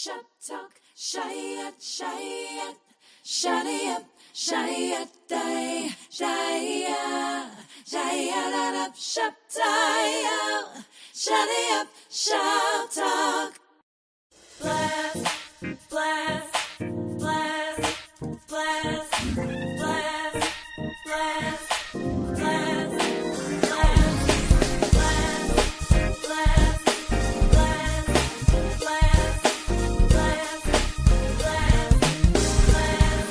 Shoptalk, shutty up, day, up, shutty up, Shoptalk. Blast, blast, blast, blast, blast, blast, blast, blast, blast, blast, blast,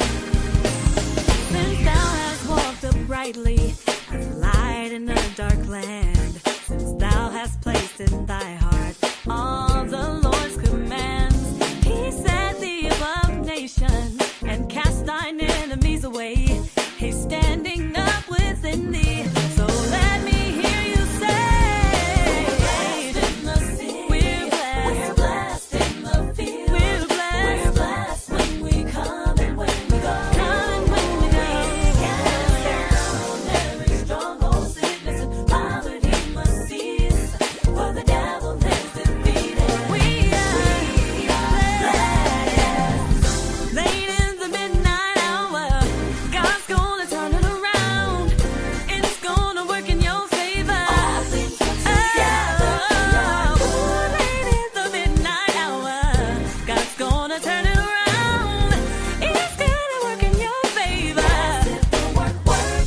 since thou hast walked uprightly as light in a dark land, since thou hast placed in thy heart all the Lord's commands, he set thee above nations and cast thine enemies away. He's standing up within thee. So let me hear you say, we're blessed in the field. We're blessed when we come and when we go. We cast down every stronghold, sickness and poverty must cease, for the devil is defeated. We are blessed. Late in the midnight hour, God's gonna turn it around. It's gonna work in your favor. All things come together. Late in the midnight hour, God's gonna turn it around. It's gonna work in your favor. If the work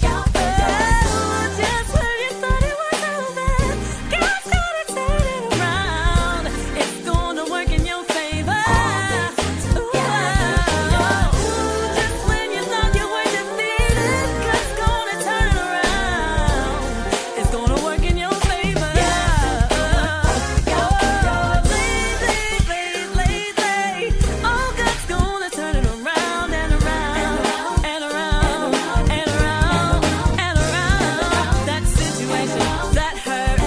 out for us. Just when you thought it was over, God's gonna turn it around. It's gonna work in your favor. Just when you thought you were defeated, God's gonna turn it around. It's gonna work in your favor. Lately, oh, God's gonna turn it around and around and around and around and around. That situation, that hurt,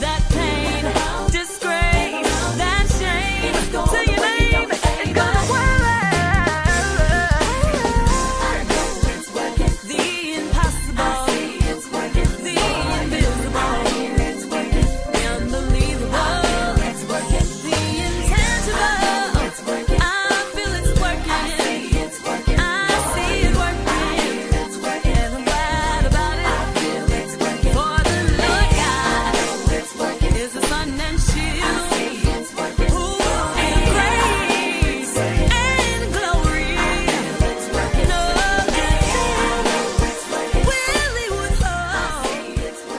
that pain, disgrace, that shame, to your name, it's gonna work. The impossible, the invisible, the unbelievable, the intangible. I feel it's working. I see it working. And I'm glad about it. For the Lord God is the sun and shield. Who in grace and glory. No good thing will he withhold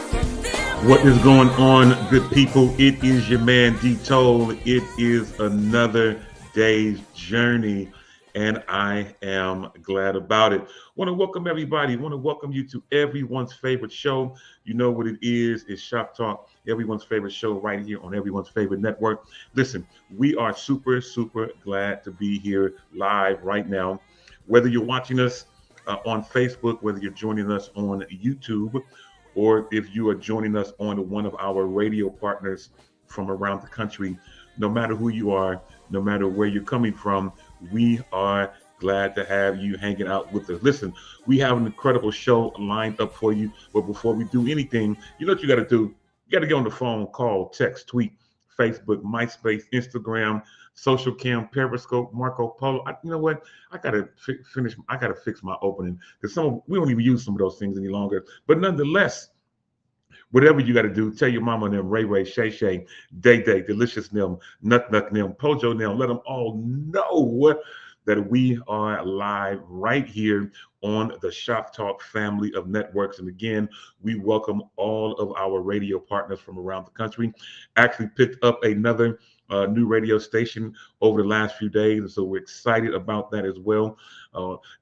from them. What is going on, good people? It is your man D Toll. It is another day's journey, and I am glad about it. Want to welcome everybody. Want to welcome you to everyone's favorite show. You know what it is? It's Shop Talk, everyone's favorite show right here on everyone's favorite network. Listen, we are super glad to be here live right now. Whether you're watching us on Facebook, whether you're joining us on YouTube, or if you are joining us on one of our radio partners from around the country, no matter who you are, no matter where you're coming from, we are glad to have you hanging out with us. Listen, we have an incredible show lined up for you, but before we do anything, you know what you got to do? You got to get on the phone, call, text, tweet, Facebook, MySpace, Instagram, Social Cam, Periscope, Marco Polo. You know what? I gotta finish. I gotta fix my opening because we don't even use some of those things any longer. But nonetheless, whatever you got to do, tell your mama and them, Ray, Shay, Day, Delicious them, Nut, them, Pojo them. Let them all know that we are live right here on the Shop Talk family of networks. And again, we welcome all of our radio partners from around the country. Actually picked up another new radio station over the last few days, and so we're excited about that as well.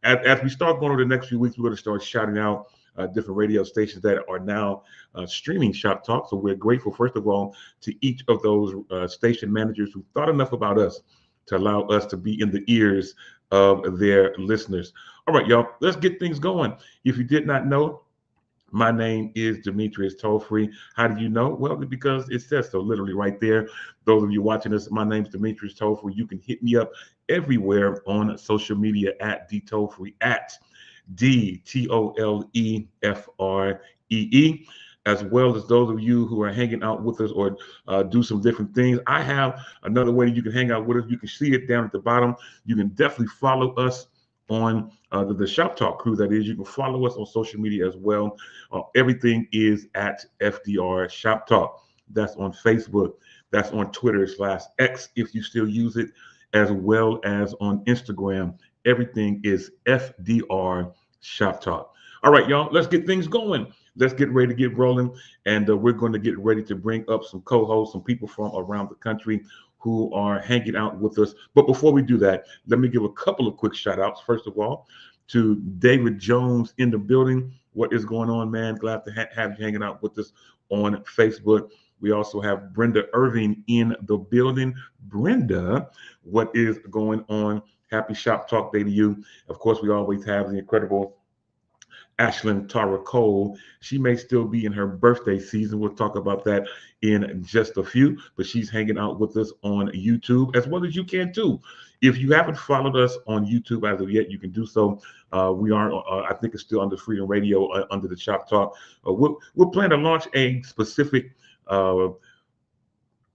As we start going over the next few weeks, we're going to start shouting out different radio stations that are now streaming Shop Talk. So we're grateful, first of all, to each of those station managers who thought enough about us to allow us to be in the ears of their listeners. All right, y'all, let's get things going. If you did not know, my name is Demetrius Toll-Free. How do you know? Well, because it says so literally right there. Those of you watching this, my name is Demetrius Toll-Free. You can hit me up everywhere on social media at DTollfree, at DTOLEFREE. as well as those of you who are hanging out with us or do some different things. I have another way that you can hang out with us. You can see it down at the bottom. You can definitely follow us on the Shop Talk crew. That is, you can follow us on social media as well. Everything is at FDR Shop Talk. That's on Facebook. That's on Twitter/X if you still use it, as well as on Instagram. Everything is FDR Shop Talk. All right, y'all, let's get things going. Let's get ready to get rolling. And we're going to get ready to bring up some co hosts, some people from around the country who are hanging out with us. But before we do that, let me give a couple of quick shout outs. First of all, to David Jones in the building. What is going on, man? Glad to have you hanging out with us on Facebook. We also have Brenda Irving in the building. Brenda, what is going on? Happy Shop Talk Day to you. Of course, we always have the incredible Ashlyn Tara Cole. She may still be in her birthday season. We'll talk about that in just a few, but she's hanging out with us on YouTube as well as you can too. If you haven't followed us on YouTube as of yet, you can do so. We are, I think it's still under Freedom Radio, under the Shop Talk. We're planning to launch a specific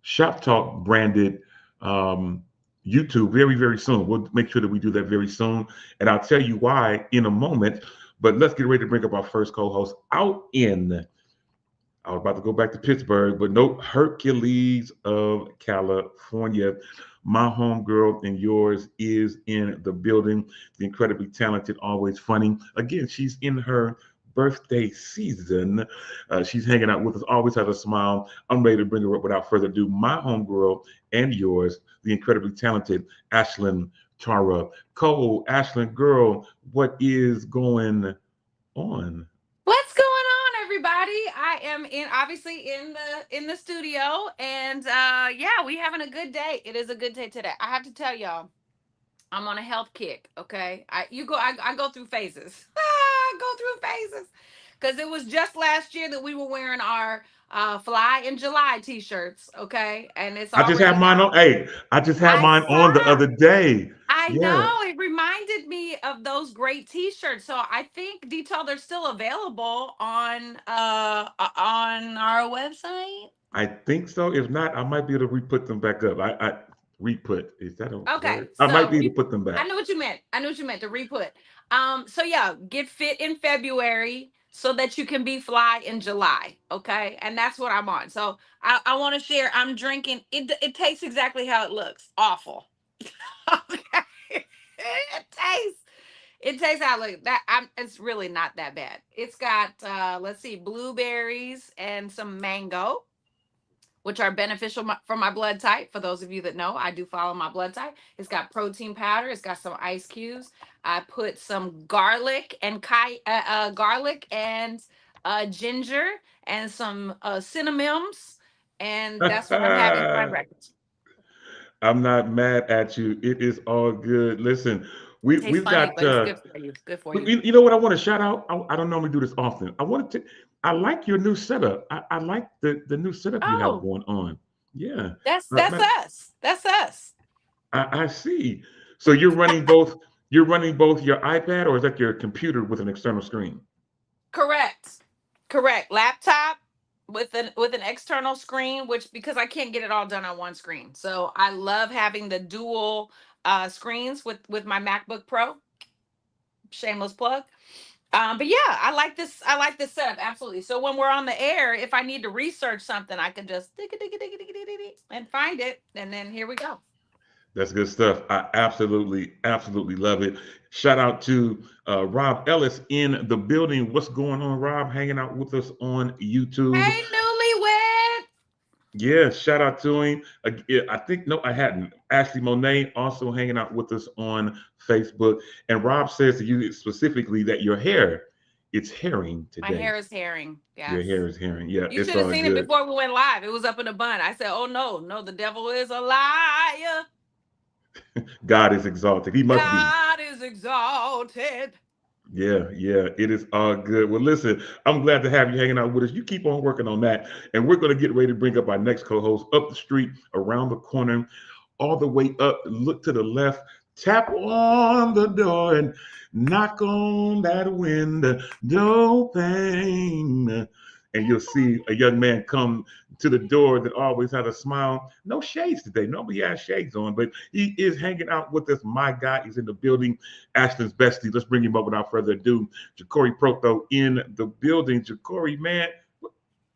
Shop Talk branded YouTube very, very soon. We'll make sure that we do that very soon. And I'll tell you why in a moment. But let's get ready to bring up our first co-host out in, I was about to go back to Pittsburgh, but nope, Hercules of California. My homegirl and yours is in the building. The incredibly talented, always funny. Again, she's in her birthday season. She's hanging out with us, always has a smile. I'm ready to bring her up without further ado. My homegirl and yours, the incredibly talented Ashlyn Tara Cole. Ashlyn, girl, what is going on? What's going on, everybody? I am obviously in the studio, and yeah, we having a good day. It is a good day today. I have to tell y'all, I'm on a health kick. Okay, I go through phases. I go through phases because it was just last year that we were wearing our Fly in July t-shirts. Okay, and it's I just had already mine out. on. Hey, I just had I mine on the saw. other day. I Yeah. know it reminded me of those great T-shirts. So I think detail they're still available on our website. I think so. If not, I might be able to re-put them back up. I re-put. Is that a Okay, word? I might so be able to put them I back. know what you meant. I know what you meant to re-put. So yeah, get fit in February so that you can be fly in July. Okay, and that's what I'm on. So I want to share. I'm drinking. It tastes exactly how it looks. Awful. Okay, it tastes. It tastes out like that. It's really not that bad. It's got let's see, blueberries and some mango, which are beneficial for my blood type. For those of you that know, I do follow my blood type. It's got protein powder. It's got some ice cubes. I put some garlic and ginger and some cinnamons, and that's what I'm having for my breakfast. I'm not mad at you. It is all good. Listen, Tastes we've funny, got but it's good for you. It's good for you. you know what I want to shout out? I don't normally do this often. I like your new setup. I like the new setup you have Oh, going on. Yeah. that's us. That's us. I see. So you're running both your iPad, or is that your computer with an external screen? Correct. Correct. Laptop with an external screen, which because I can't get it all done on one screen. So I love having the dual screens with my MacBook Pro. Shameless plug. But yeah, I like this setup absolutely. So when we're on the air, if I need to research something, I can just and find it, and then here we go. That's good stuff. I absolutely, absolutely love it. Shout out to Rob Ellis in the building. What's going on, Rob? Hanging out with us on YouTube. Hey, newlywed. Yeah, shout out to him. Yeah, I think, no, I hadn't. Ashley Monet also hanging out with us on Facebook. And Rob says to you specifically that your hair, it's herring My today. hair is herring. Your Yes. hair is herring. Yeah, You it's should have all seen it good. before we went live. It was up in a bun. I said, "Oh no, no, the devil is a liar. God is exalted. He must be. God is exalted." Yeah, yeah, it is all good. Well, listen, I'm glad to have you hanging out with us. You keep on working on that. And we're going to get ready to bring up our next co host up the street, around the corner, all the way up. Look to the left, tap on the door and knock on that window pane. and you'll see a young man come to the door that always has a smile. No shades today. Nobody has shades on, but he is hanging out with us. My guy is in the building. Ashton's bestie. Let's bring him up without further ado. Ja'Cory Proto in the building. Ja'Cory, man, what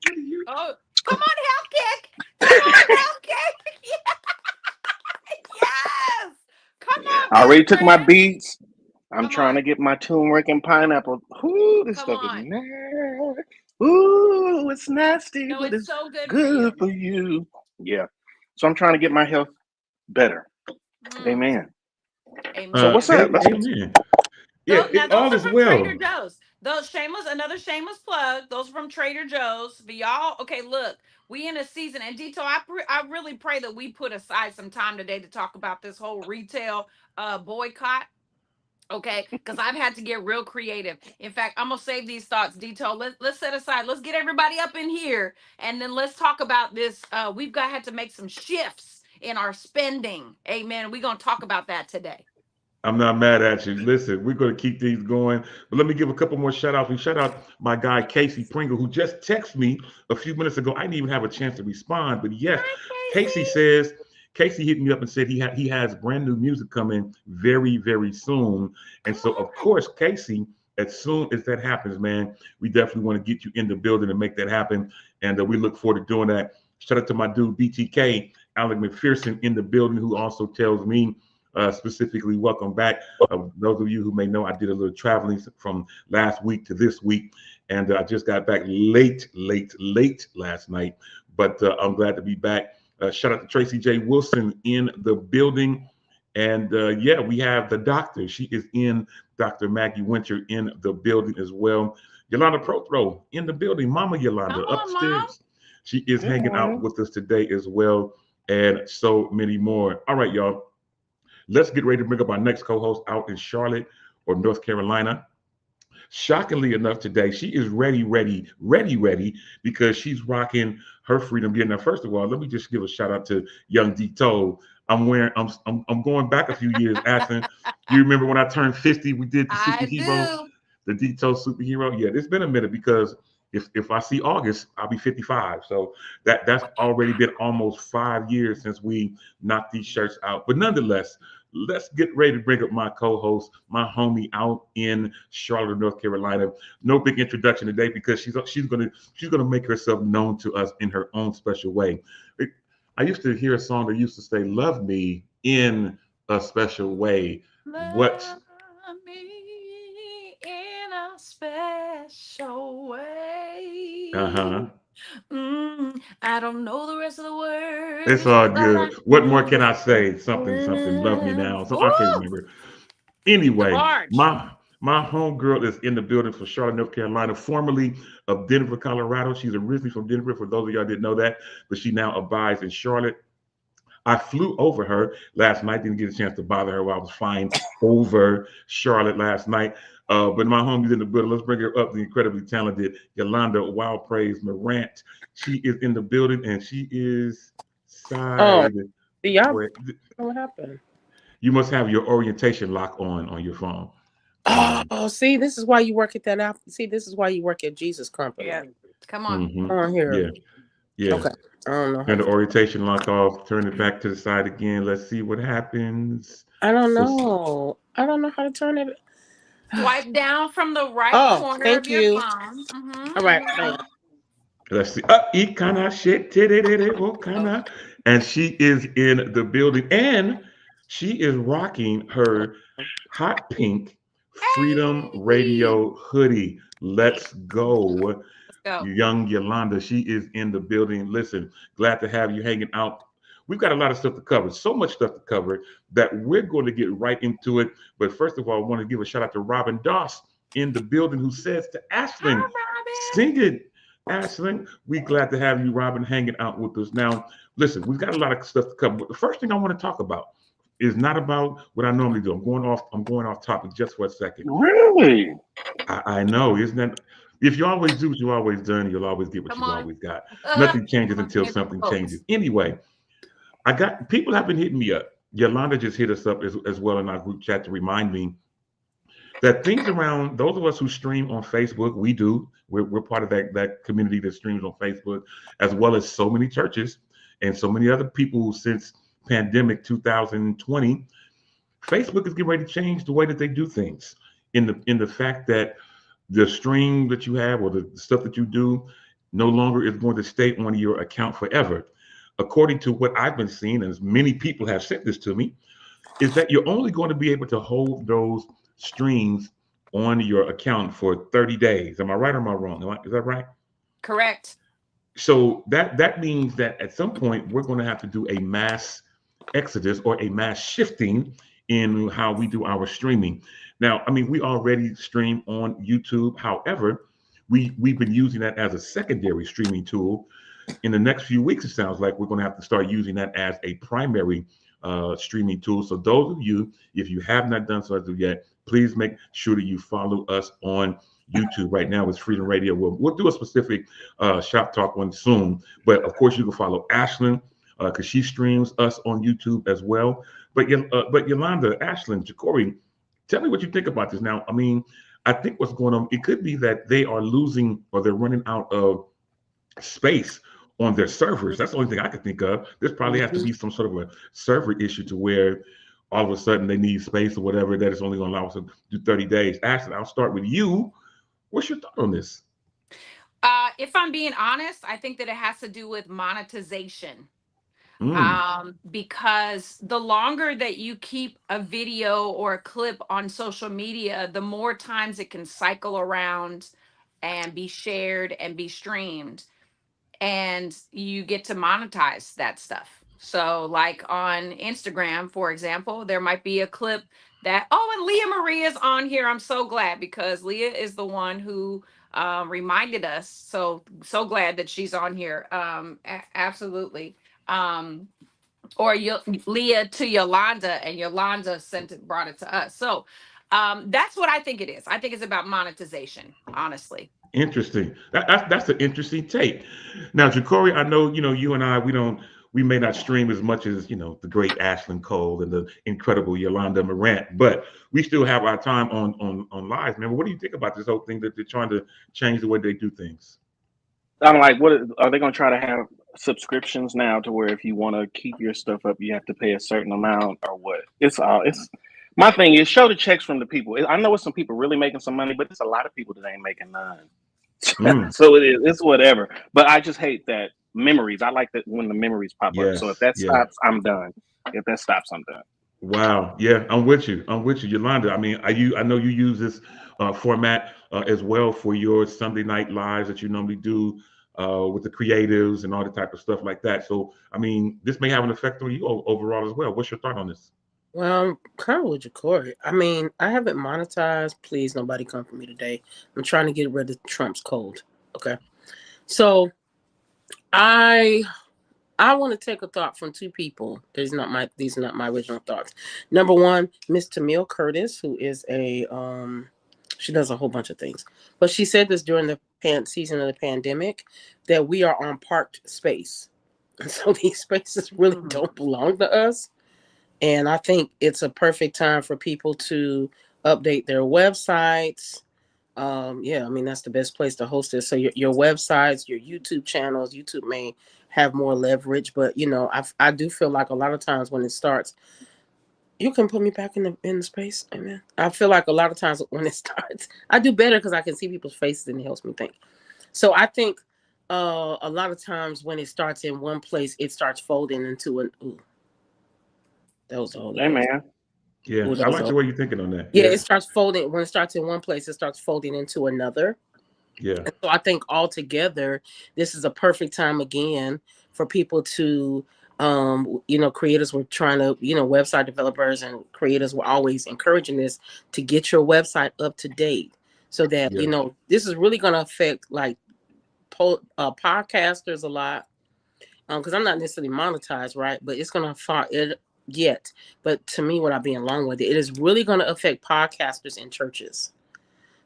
are you? Oh, come on, health kick. Come on, health kick. Yes. Come on, I best already took my friend. beats. I'm Come trying on. to get my turmeric and pineapple. Ooh, this Come stuff is on. nasty. Ooh, it's nasty, No, but it's it's so good for good you. for you. Yeah. So I'm trying to get my health better. Mm, Amen. So amen. what's up? Amen. Yeah, Those, now those all are is from Trader well. Joe's. Those shameless, another shameless plug. Those are from Trader Joe's. For y'all, okay, look, we in a season, and Dito, I really pray that we put aside some time today to talk about this whole retail boycott. Okay, because I've had to get real creative. In fact, I'm gonna save these thoughts, Detail. Let's set aside. Let's get everybody up in here, and then let's talk about this. We've got had to make some shifts in our spending. Amen. We're gonna talk about that today. I'm not mad at you. Listen, we're going to keep these going. But let me give a couple more shout outs. We shout out my guy, Casey Pringle, who just texted me a few minutes ago. I didn't even have a chance to respond. But yes, Hi, Casey Casey. says, Casey hit me up and said he has brand new music coming very, very soon. And Come so, of on. course, Casey, as soon as that happens, man, we definitely want to get you in the building and make that happen. And we look forward to doing that. Shout out to my dude, BTK, Alec McPherson in the building, who also tells me specifically, welcome back. Those of you who may know, I did a little traveling from last week to this week, and I just got back late last night. But I'm glad to be back. Shout out to Tracy J. Wilson in the building. And yeah, we have the doctor. She is in, Dr. Maggie Winter in the building as well. Yolanda Prothro in the building. Mama Yolanda Come on, mom. upstairs. She is Good hanging out morning. with us today as well. And so many more. All right, y'all. Let's get ready to bring up our next co-host out in Charlotte or North Carolina. Shockingly enough, today she is ready because she's rocking her freedom gear. Now, first of all, let me just give a shout out to Young D Toe. I'm going back a few years, asking. You remember when I turned 50? We did the I superhero, do. the D Toe superhero. Yeah, it's been a minute because if I see August, I'll be 55. So that's already been almost 5 years since we knocked these shirts out. But nonetheless, let's get ready to bring up my co-host, my homie out in Charlotte, North Carolina. No big introduction today because she's gonna make herself known to us in her own special way. I used to hear a song that used to say, "Love me in a special way." What? Love me in a special way. Uh-huh. I don't know the rest of the It's words, all but I good. What more know can I the say? Something. Love me words. now. So I can't Woo! remember. The Anyway, barge. my homegirl is in the building for Charlotte, North Carolina, formerly of Denver, Colorado. She's originally from Denver, for those of y'all didn't know that, but she now abides in Charlotte. I flew over her last night, didn't get a chance to bother her while I was flying over Charlotte last night. But my homie's in the building. Let's bring her up, the incredibly talented Yolanda Wild Praise Morant. She is in the building and she is Oh, side. do y'all Wait, know what happened? you must have your orientation lock on your phone. Um, Oh, see, this is why you work at that app. See, this is why you work at Jesus Yeah. Company. Come on. mhm. On here. Yeah, yeah. Okay. I don't know how Turn the to. orientation lock off. Turn it back to the side again. Let's see what happens. I don't So, know. I don't know how to turn it. Swipe down from the right Oh, corner of thank your you. phone. All right, man. let's see. Ikana shit. Okana. And she is in the building. And she is rocking her hot pink Freedom Hey, Radio hoodie. Let's go. let's go. Young Yolanda. She is in the building. Listen, glad to have you hanging out. We've got a lot of stuff to cover, so much stuff to cover that we're going to get right into it. But first of all, I want to give a shout out to Robin Doss in the building who says to Ashlyn, Hi, Robin. sing it. Ashlyn, we glad to have you, Robin, hanging out with us. Now, listen, we've got a lot of stuff to cover. But the first thing I want to talk about is not about what I normally do. I'm going off topic just for a second. Really? I know, isn't that? If you always do what you always done, you'll always get what Come you've on. always got. Nothing changes I'm a until favorite something changes. folks. Anyway, I got people have been hitting me up. Yolanda just hit us up as well in our group chat to remind me that things around those of us who stream on Facebook, we do. We're part of that community that streams on Facebook, as well as so many churches and so many other people since pandemic 2020. Facebook is getting ready to change the way that they do things in the fact that the stream that you have or the stuff that you do no longer is going to stay on your account forever. According to what I've been seeing, and as many people have sent this to me, is that you're only going to be able to hold those streams on your account for 30 days. Am I right or am I wrong? Is that right? Correct. So that means that at some point we're going to have to do a mass exodus or a mass shifting in how we do our streaming. Now, I mean, we already stream on YouTube. However, we've been using that as a secondary streaming tool. In the next few weeks, it sounds like we're going to have to start using that as a primary streaming tool. So those of you, if you have not done so as of yet, please make sure that you follow us on YouTube. Right now it's Freedom Radio. We'll do a specific Shop Talk one soon. But of course, you can follow Ashlyn because she streams us on YouTube as well. But Yolanda, Ashlyn, Jacory, tell me what you think about this. Now, I mean, I think what's going on, it could be that they are losing or they're running out of space on their servers. That's the only thing I could think of. This probably has to be some sort of a server issue to where all of a sudden they need space or whatever that is only going to allow us to do 30 days. Ashley, I'll start with you. What's your thought on this? If I'm being honest, I think that it has to do with monetization. Mm, Because the longer that you keep a video or a clip on social media, the more times it can cycle around and be shared and be streamed, and you get to monetize that stuff. So, like on Instagram, for example, there might be a clip that, oh, and Leah Marie is on here. I'm so glad because Leah is the one who reminded us. So glad that she's on here. Absolutely. Um, or Leah to Yolanda, and Yolanda brought it to us. So that's what I think it is. I think it's about monetization, honestly. interesting. That's an interesting take. Now, Jacory, I know you and I we may not stream as much as the great Ashlyn Cole and the incredible Yolanda Morant, but we still have our time on live. Man, what do you think about this whole thing that they're trying to change the way they do things? I'm like, what are they going to try to have subscriptions now to where if you want to keep your stuff up, you have to pay a certain amount or what? It's my thing is show the checks from the people. I know it's some people really making some money, but it's a lot of people that ain't making none. Mm, So it's whatever. But I just hate that memories. I like that when the memories pop up. So if yes, that yeah. stops, I'm done. If that stops, I'm done. Wow. Yeah, I'm with you. I'm with you, Yolanda. I mean, I know you use this format as well for your Sunday night lives that you normally do with the creatives and all the type of stuff like that. So, I mean, this may have an effect on you overall as well. What's your thought on this? Well, I'm kind of with Jacory. I mean, I haven't monetized. Please, nobody come for me today. I'm trying to get rid of Trump's code. Okay. So I want to take a thought from two people. These are not my original thoughts. Number one, Miss Tamil Curtis, who is she does a whole bunch of things, but she said this during the season of the pandemic that we are on parked space, and so these spaces really don't belong to us. And I think it's a perfect time for people to update their websites. Yeah, I mean, that's the best place to host it. So your websites, your YouTube channels, YouTube may have more leverage, but I do feel like a lot of times when it starts, you can put me back in the space. Amen. I feel like a lot of times when it starts, I do better because I can see people's faces and it helps me think. So I think a lot of times when it starts in one place, it starts folding into an ooh. That was the Holy Hey, Ghost. man. Yeah, Ooh, that I was like the way you're thinking on that. yeah, Yeah, it starts folding. When it starts in one place, it starts folding into another. yeah, And so I think altogether, this is a perfect time again for people to, creators were trying to, website developers and creators were always encouraging this to get your website up to date so that, yeah, this is really going to affect like podcasters a lot. Because I'm not necessarily monetized, right? But it's going to affect it yet. But to me, what I'm being along with it, it is really going to affect podcasters in churches.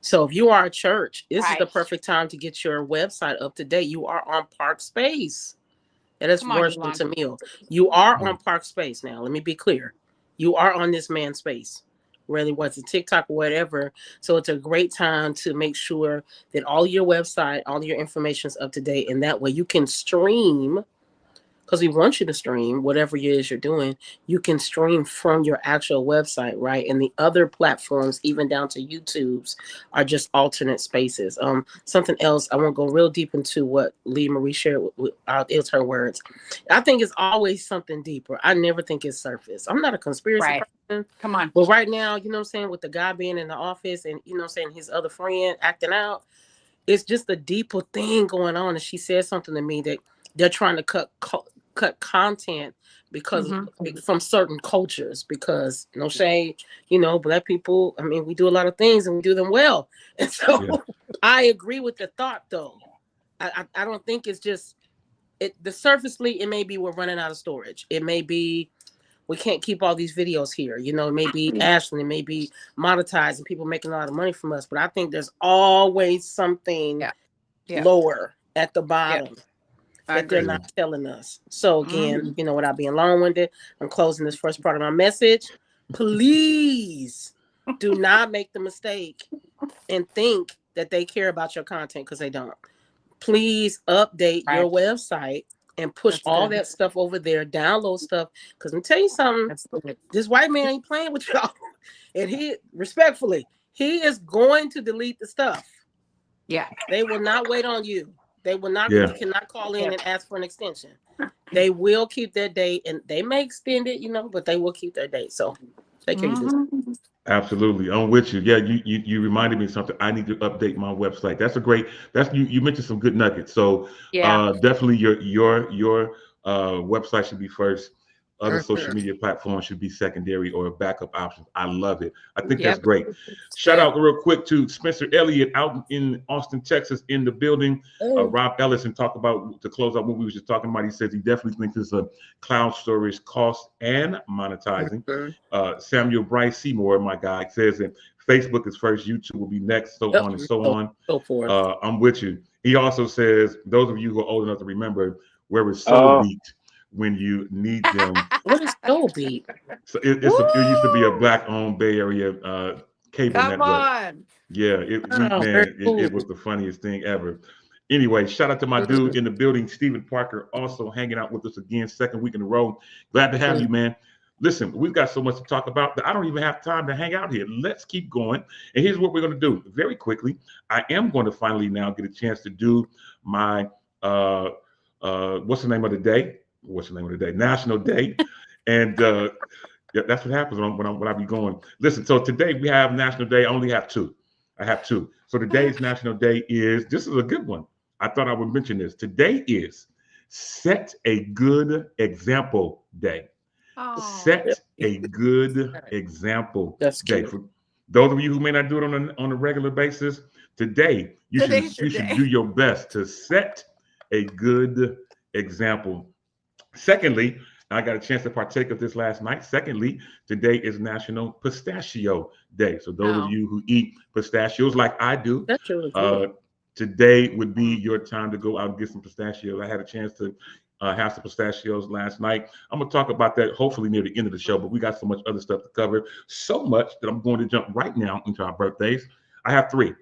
So if you are a church, this is the Right. perfect time to get your website up to date. You are on Park Space. That is Come on, worse than Yolanda. Tamil. You are yeah. on Park Space now. Let me be clear. You are on this man's space. whether it's a TikTok or whatever. So it's a great time to make sure that all your website, all your information is up to date, and that way you can stream, because we want you to stream whatever it is you're doing. You can stream from your actual website, right? And the other platforms, even down to YouTube's, are just alternate spaces. Something else, I won't go real deep into what Lee Marie shared. It's her words. I think it's always something deeper. I never think it's surface. I'm not a conspiracy Right. person, Come on. but right now, you know what I'm saying, with the guy being in the office and, you know what I'm saying, his other friend acting out, it's just a deeper thing going on. And she said something to me that they're trying to cut content because Hmm. from certain cultures, because no shade, you know, Black people, I mean, we do a lot of things and we do them well. And so Yeah. I agree with the thought, though. I don't think it's just the surfacely. It may be we're running out of storage. It may be we can't keep all these videos here. You know, it may be Ashley, it may be monetized and people making a lot of money from us. But I think there's always something Yeah. Yeah. lower at the Yeah. bottom I that they're agree. Yeah. not telling us. So again, Mhm. you know, without being long-winded, I'm closing this first part of my message. Please do not make the mistake and think that they care about your content, because they don't. Please update Right. your website and push That's all good. that stuff over there. Download stuff. Because let me tell you something, That's good. this white man ain't playing with y'all. And he, respectfully, he is going to delete the stuff. Yeah. They will not wait on you. They will not, Yeah. you cannot call in Yeah. and ask for an extension. They will keep their date, and they may extend it, you know, but they will keep their date. So take care of your business. Hmm. Absolutely, I'm with you. Yeah, you reminded me of something. I need to update my website. That's a great. That's you. You mentioned some good nuggets. So Yeah. definitely your website should be first. Other social Mhm. media platforms should be secondary or backup options. I love it. I think that's Yep. great. It's Shout good. out real quick to Spencer Elliott out in Austin, Texas, in the building. Hey. Rob Ellison talked about to close out what we were just talking about. He says he definitely thinks it's a cloud storage cost and monetizing. Mhm. Samuel Bryce Seymour, my guy, says that Facebook is first, YouTube will be next, so Yep. on and so So, on. so forth. I'm with you. He also says, those of you who are old enough to remember, where is Soul Oh, Beat when you need them? What is Soul Beat? So it used to be a Woo! black-owned Bay Area cable Come network. on. Yeah, Oh, very man, cool. it was the funniest thing ever. Anyway, shout out to my dude in the building, Stephen Parker, also hanging out with us again, second week in a row. Glad to have Mhm. you, man. Listen, we've got so much to talk about that I don't even have time to hang out here. Let's keep going. And here's what we're going to do very quickly. I am going to finally now get a chance to do my uh what's the name of the day? What's the name of the day? National Day. And yeah, that's what happens when I be going. Listen, so today we have National Day. I only have two. I have two. So today's National Day is this is a good one. I thought I would mention this. Today is Set a Good Example Day. Oh, Set a good example That's day. cute. For those of you who may not do it on a regular basis, today today's your you should do day. your best to set a good example. Secondly, I got a chance to partake of this last night. Secondly, today is National Pistachio Day. So those of Oh. you who eat pistachios like I do, That's really good. uh, today would be Mm. your time to go out and get some pistachios. I had a chance to have some pistachios last night. I'm gonna talk about that hopefully near the end of the show, but we got so much other stuff to cover. So much that I'm going to jump right now into our birthdays. I have three.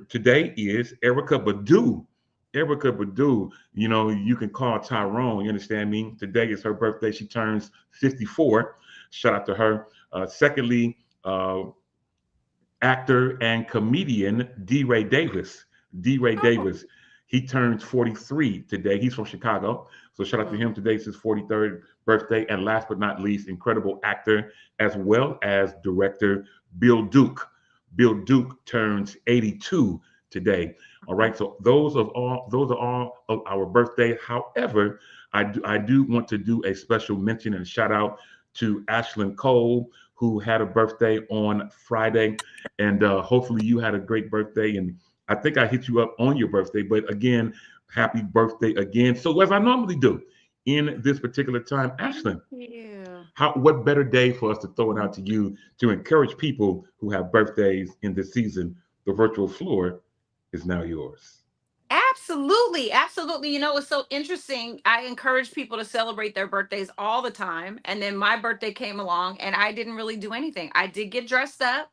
Today is Erica Badu. Erica Badu, you know, you can call Tyrone. You understand me? Today is her birthday. She turns 54. Shout out to her. Secondly, actor and comedian D. Ray Davis. D. Ray Oh. Davis. He turns 43 today. He's from Chicago. So shout out to him. Mm. Today is his 43rd birthday. And last but not least, incredible actor as well as director Bill Duke. Bill Duke turns 82 today. All right. So those are all of our birthdays. However, I do want to do a special mention and shout out to Ashlyn Cole, who had a birthday on Friday. And hopefully you had a great birthday. And I think I hit you up on your birthday. But again, happy birthday again. So as I normally do in this particular time, Thank Ashlyn, you. what better day for us to throw it out to you to encourage people who have birthdays in this season? The virtual floor is now yours. Absolutely, absolutely. You know, it's so interesting. I encourage people to celebrate their birthdays all the time. And then my birthday came along and I didn't really do anything. I did get dressed up.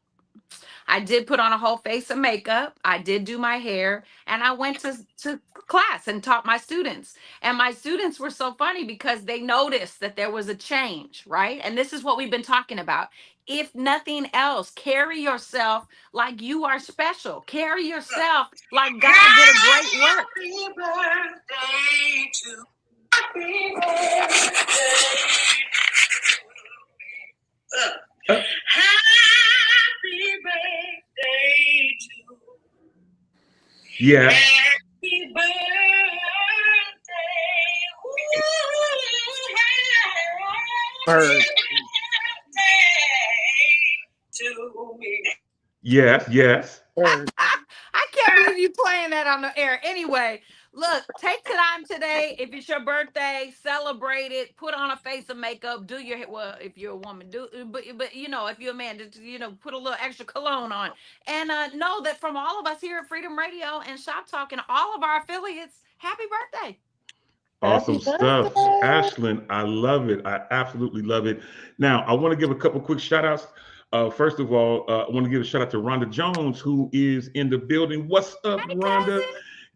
I did put on a whole face of makeup. I did do my hair and I went to class and taught my students. And my students were so funny because they noticed that there was a change, right? And this is what we've been talking about. If nothing else, carry yourself like you are special. Carry yourself like God did a great work. Happy birthday to Happy birthday. Uh, Happy birthday to yeah, Happy birthday. Bird. Happy birthday to me. yes, yes. Bird. I can't believe you playing that on the air. Anyway, look, take time today. If it's your birthday, celebrate it. Put on a face of makeup. Do your well, if you're a woman, do but you know, if you're a man, just put a little extra cologne on. And know that from all of us here at Freedom Radio and Shop Talk and all of our affiliates, happy birthday. Happy Awesome stuff. birthday. Ashlyn, I love it. I absolutely love it. Now, I want to give a couple quick shout outs. First of all, I want to give a shout out to Rhonda Jones, who is in the building. What's up, Hey, Rhonda? cousin.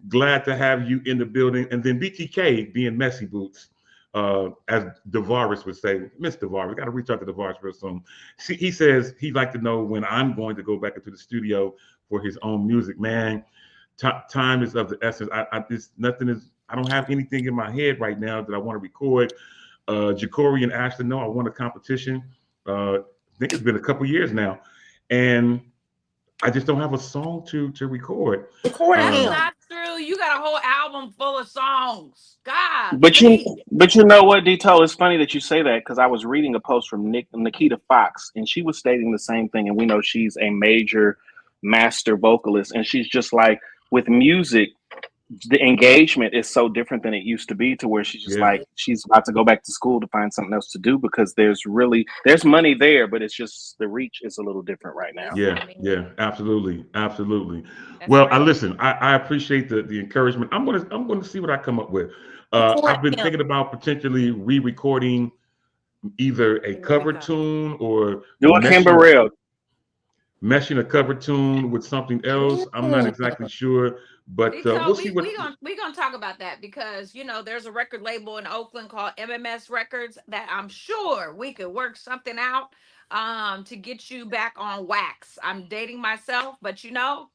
Glad to have you in the building. And then BTK being messy boots, as Devaris would say. Miss Devaris, got to reach out to Devaris real soon. See, he says he'd like to know when I'm going to go back into the studio for his own music. Man, time is of the essence. I just nothing is. I don't have anything in my head right now that I want to record. Jacory and Ashton know I won a competition. I think it's been a couple years now, and I just don't have a song to record. Record a That's Um, hymn. not true. You got a whole album full of songs. God, But you, Lee. but you know what, Dito? It's funny that you say that because I was reading a post from Nikita Fox, and she was stating the same thing. And we know she's a major master vocalist, and she's just like with music, the engagement is so different than it used to be. To where she's just yeah, like she's about to go back to school to find something else to do because there's money there, but it's just the reach is a little different right now. Listen yeah, to me. yeah, absolutely, absolutely. That's Well, I real. listen. I appreciate the encouragement. I'm gonna see what I come up with. Record I've been a hymn. thinking about potentially re-recording either a Here we cover go. tune or Do a meshing Kimberell. meshing a cover tune with something else. I'm not Mm. exactly sure, but Dito, we'll see what. we gonna talk about that because there's a record label in Oakland called MMS Records that I'm sure we could work something out to get you back on wax. I'm dating myself, but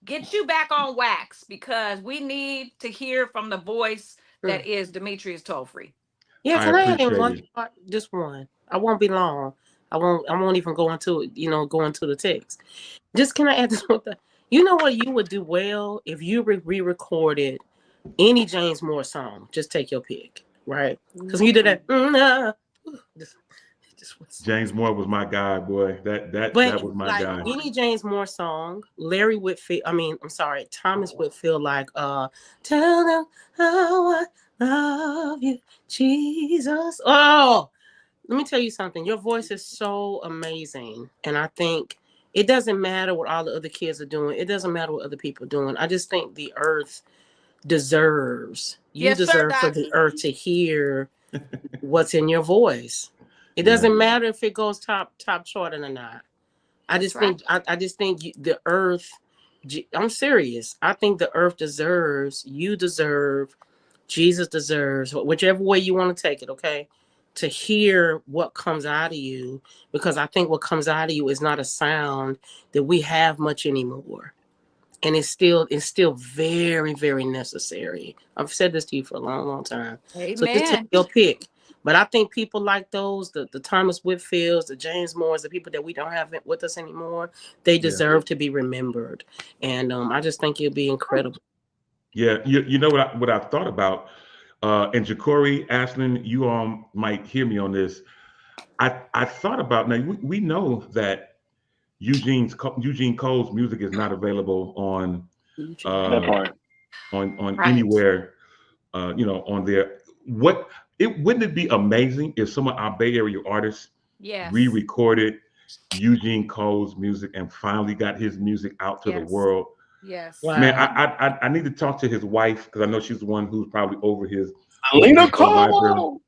get you back on wax because we need to hear from the voice Mm. that is Demetrius Tollfree. Yeah, I can I add in appreciate one it. part? Just one. I won't be long. I won't even go into it, go into the text. Just can I add this one thing? You know what you would do well if you re-recorded any James Moore song. Just take your pick, right? Because you did Ooh. that. Nah. Just, just James Moore was my guy, boy. That but was my like guy. any James Moore song, Larry Whitfield, I'm sorry, Thomas Whitfield, like tell them how I love you, Jesus. Oh, let me tell you something. Your voice is so amazing. And I think it doesn't matter what all the other kids are doing. It doesn't matter what other people are doing. I just think the earth you Yes, sir, deserve for Doc. the earth to hear what's in your voice. It Yeah, doesn't matter if it goes top charting or not. That's right. I just think the earth. I'm serious. I think the earth you deserve, Jesus deserves, whichever way you want to take it. Okay, to hear what comes out of you, because I think what comes out of you is not a sound that we have much anymore, and it's still very very necessary. I've said this to you for a long time. So just take Amen. your pick. But I think people like those, the Thomas Whitfields, the James Moores, the people that we don't have with us anymore, they yeah, deserve to be remembered. And I just think it'd be incredible. yeah. You know what I've thought about, and Jacory, Ashlyn, you all might hear me on this. I thought about now. We know that Eugene Cole's music is not available That uh, part. on Right. anywhere. On there. What it wouldn't it be amazing if some of our Bay Area artists Yes. re-recorded Eugene Cole's music and finally got his music out to the Yes. world? Yes. Man, Wow. I need to talk to his wife because I know she's the one who's probably over Selena his whole library. Cole.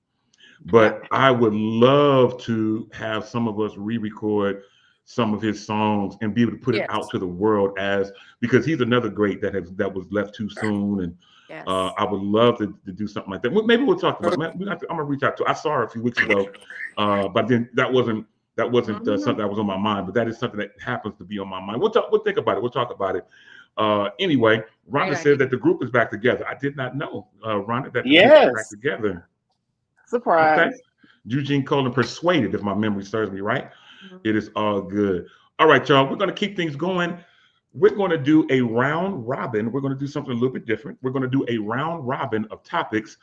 But I would love to have some of us re-record some of his songs and be able to put it out Yes. to the world as because he's another great that was left too soon. And Yes. I would love to do something like that. Maybe we'll talk about it. Man, I'm gonna reach out to. I saw her a few weeks ago, but then that wasn't Mhm. something that was on my mind. But that is something that happens to be on my mind. We'll think about it. We'll talk about it. Anyway, Great Rhonda said idea. that the group is back together. I did not know, Rhonda, that the group is back Yes. together. Okay. Surprise. Eugene Colin persuaded, if my memory serves me right. Mhm. It is all good. All right, y'all. We're going to keep things going. We're going to do a round robin. We're going to do something a little bit different. We're going to do a round robin of topics,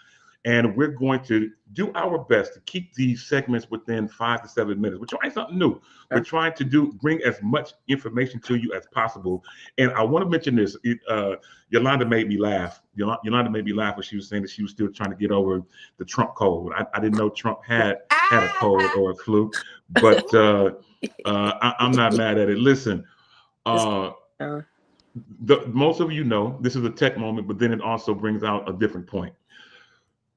and we're going to do our best to keep these segments within 5 to 7 minutes. We're trying something new. We're trying to bring as much information to you as possible. And I want to mention this. Yolanda made me laugh. Yolanda made me laugh when she was saying that she was still trying to get over the Trump cold. I didn't know Trump had a cold Ah! or a flu, but I'm not mad at it. Listen, It's, uh, uh, most of you know this is a tech moment, but then it also brings out a different point.